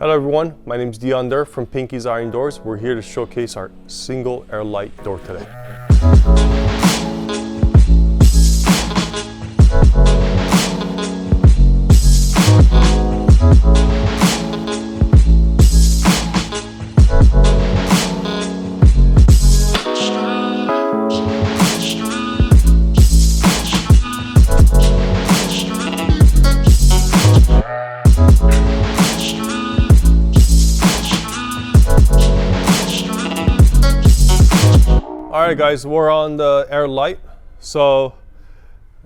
Hello everyone, my name is Dion Durr from Pinky's Iron Doors. We're here to showcase our single Air Lite door today. Alright guys, we're on the Air Lite, so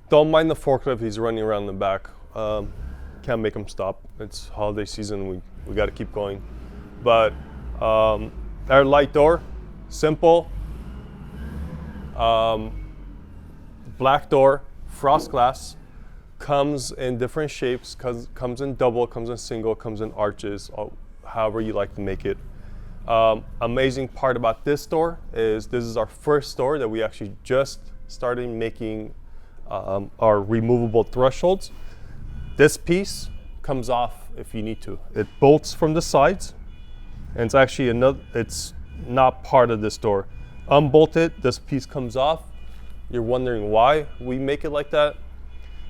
don't mind the forklift, he's running around the back. Can't make him stop. It's holiday season, we got to keep going. But Air Lite door, simple. Black door, frost glass, comes in different shapes, comes in double, comes in single, comes in arches, however you like to make it. Amazing part about this door is this is our first door that we actually just started making our removable thresholds. This piece comes off if you need to. It bolts from the sides, and it's actually it's not part of this door. Unbolt it, this piece comes off. You're wondering why we make it like that?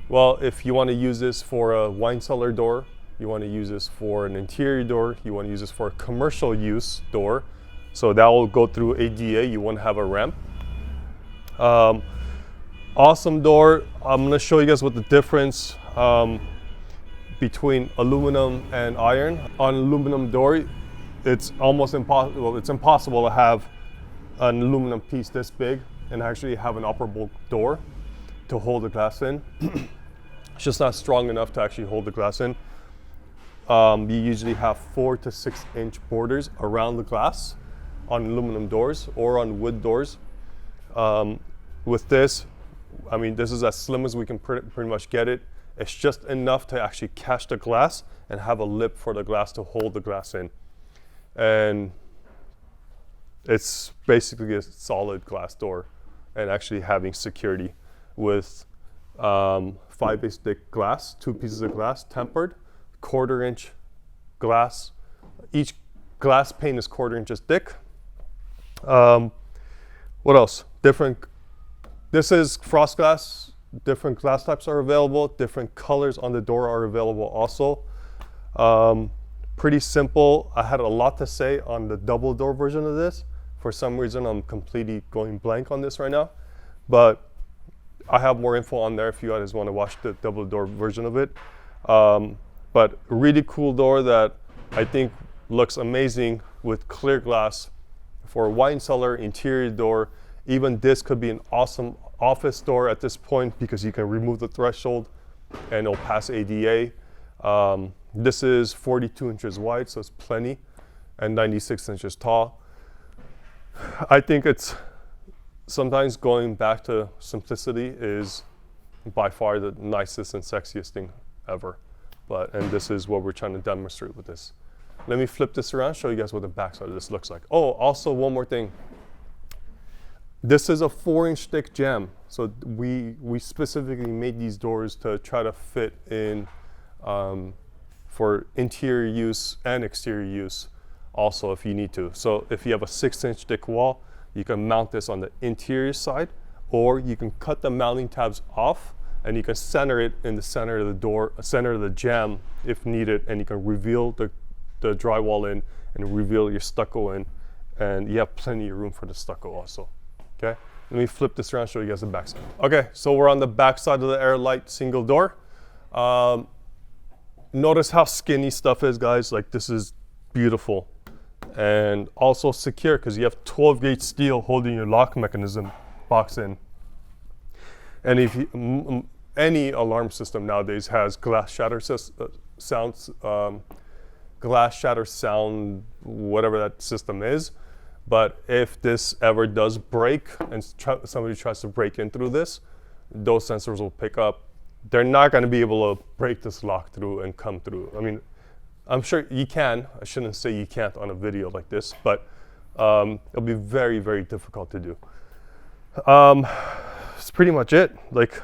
Well, if you want to use this for a wine cellar door, you want to use this for an interior door, you want to use this for a commercial use door, so that will go through ADA, you want to have a ramp. Awesome door. I'm going to show you guys what the difference between aluminum and iron. On aluminum door, it's almost impossible, well, it's impossible to have an aluminum piece this big and actually have an operable door to hold the glass in. It's just not strong enough to actually hold the glass in. You usually have 4 to 6 inch borders around the glass on aluminum doors or on wood doors. With this, I mean, this is as slim as we can pretty much get it. It's just enough to actually catch the glass and have a lip for the glass to hold the glass in. And it's basically a solid glass door and actually having security with 5/8 thick glass, 2 pieces of glass tempered. 1/4 inch glass. Each glass pane is 1/4 inches thick. What else? This is frost glass. Different glass types are available. Different colors on the door are available also. Pretty simple. I had a lot to say on the double door version of this. For some reason, I'm completely going blank on this right now. But I have more info on there if you guys want to watch the double door version of it. But really cool door that I think looks amazing with clear glass for a wine cellar, interior door. Even this could be an awesome office door at this point because you can remove the threshold and it'll pass ADA. This is 42 inches wide, so it's plenty, and 96 inches tall. I think it's sometimes going back to simplicity is by far the nicest and sexiest thing ever. And this is what we're trying to demonstrate with this. Let me flip this around, show you guys what the backside of this looks like. Oh, also one more thing. This is a 4-inch thick jamb. So we specifically made these doors to try to fit in for interior use and exterior use also if you need to. So if you have a 6-inch thick wall, you can mount this on the interior side, or you can cut the mounting tabs off and you can center it in the center of the door, center of the jamb if needed, and you can reveal the drywall in and reveal your stucco in, and you have plenty of room for the stucco also. Okay, let me flip this around, show you guys the backside. Okay, so we're on the backside of the Air Lite single door. Notice how skinny stuff is, guys. Like, this is beautiful and also secure because you have 12 gauge steel holding your lock mechanism box in. And if any alarm system nowadays has glass shatter sound, whatever that system is. But if this ever does break and somebody tries to break in through this, those sensors will pick up. They're not going to be able to break this lock through and come through. I mean, I'm sure you can. I shouldn't say you can't on a video like this, but it'll be very, very difficult to do. That's pretty much it. Like,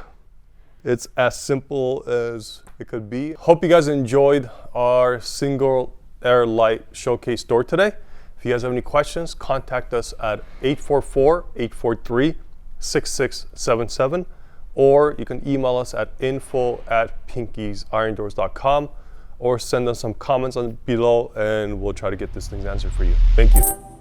it's as simple as it could be. Hope you guys enjoyed our single Air Lite showcase door today. If you guys have any questions, contact us at 844-843-6677, or you can email us at info@pinkiesirondoors.com, or send us some comments below and we'll try to get these things answered for you. Thank you.